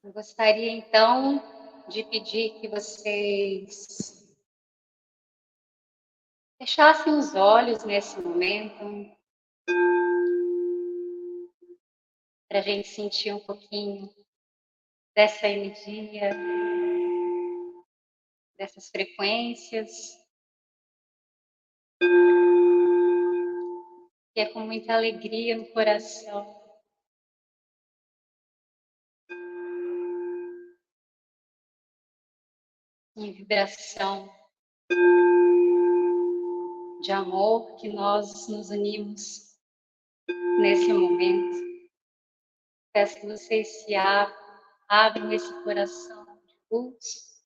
Eu gostaria, então, de pedir que vocês fechassem os olhos nesse momento, para a gente sentir um pouquinho dessa energia, dessas frequências, que é com muita alegria no coração, em vibração de amor, que nós nos unimos nesse momento. Peço que vocês se abram esse coração de luz,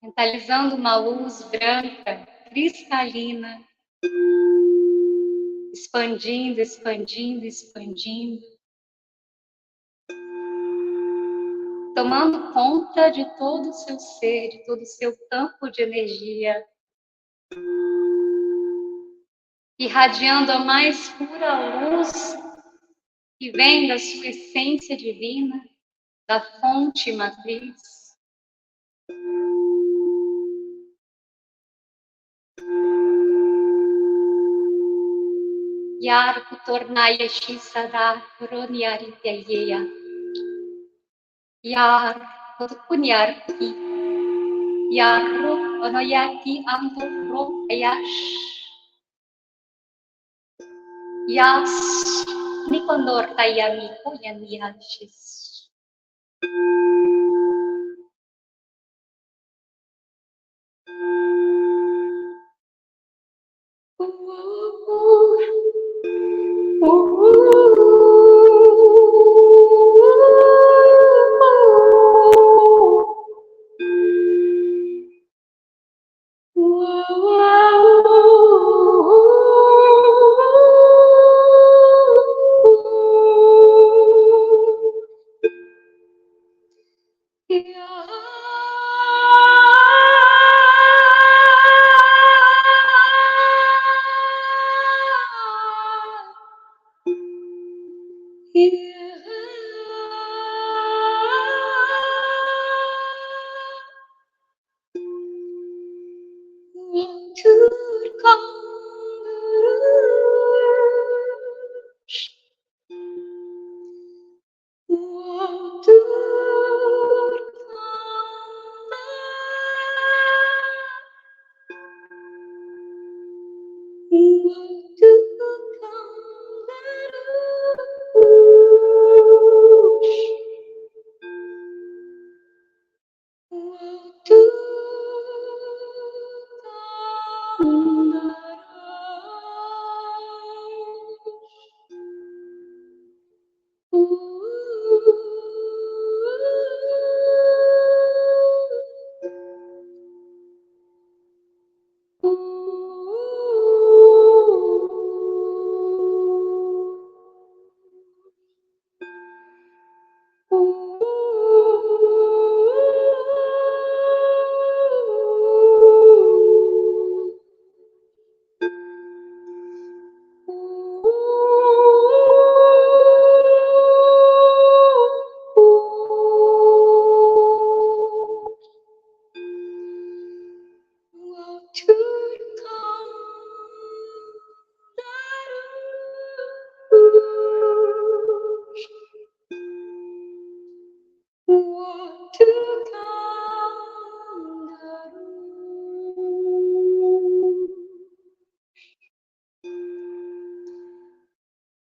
mentalizando uma luz branca, cristalina, expandindo, expandindo, expandindo, tomando conta de todo o seu ser, de todo o seu campo de energia, irradiando a mais pura luz que vem da sua essência divina, da fonte matriz. Yarku tornaya shisada kuroniariteyeya. Yar kunyarki. Yarro onoyaki antoro ayash. Yas nikondor tayami kuyaniashis.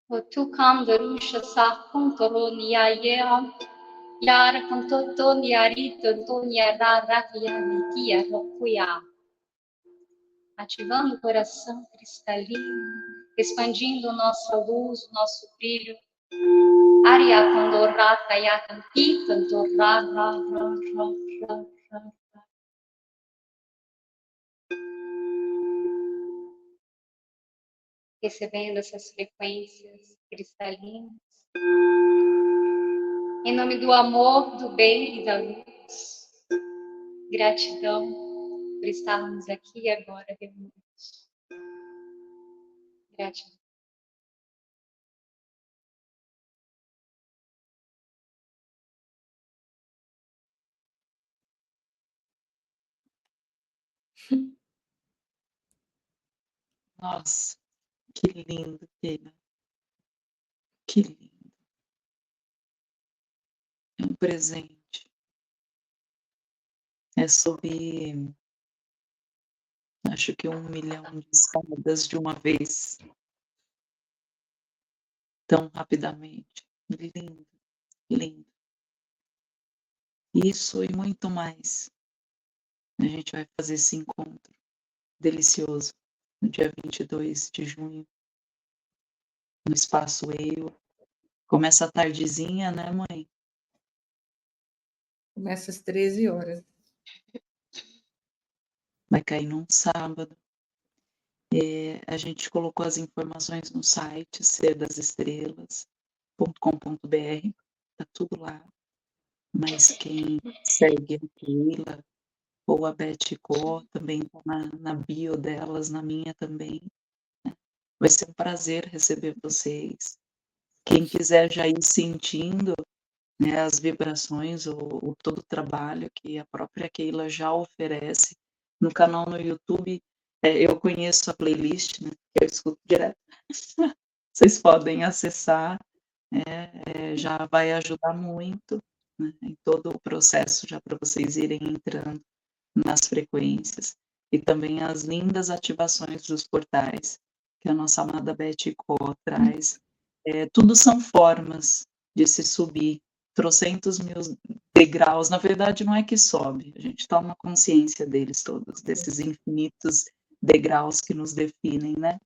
Otukam darusha sakuntoro niayea. Yar kantoto niarito tonyararakianikia rokuya. Ativando o coração cristalino, expandindo nossa luz, nosso brilho. Ariakandorata yakantitandorara. Recebendo essas frequências cristalinas. Em nome do amor, do bem e da luz. Gratidão por estarmos aqui agora reunidos. Gratidão. Nossa, que lindo, Keila. Que lindo. É um presente. É subir, acho que 1 milhão de escadas de uma vez, tão rapidamente. Lindo, lindo. Isso e muito mais. A gente vai fazer esse encontro delicioso no dia 22 de junho, no Espaço Eu. Começa à tardezinha, né, mãe? Começa às 13 horas. Vai cair num sábado. A gente colocou as informações no site cerdasestrelas.com.br, tá tudo lá. Mas quem segue a Keila ou a Beth Co também tá na bio delas, na minha também, né. Vai ser um prazer receber vocês. Quem quiser já ir sentindo, né, as vibrações, todo o trabalho que a própria Keila já oferece no canal no YouTube, eu conheço a playlist, né, que eu escuto direto. Vocês podem acessar, já vai ajudar muito, né, em todo o processo, já para vocês irem entrando nas frequências. E também as lindas ativações dos portais que a nossa amada Beth Co traz. Tudo são formas de se subir, trocentos mil degraus. Na verdade, não é que sobe, a gente toma consciência deles todos, desses infinitos degraus que nos definem, né?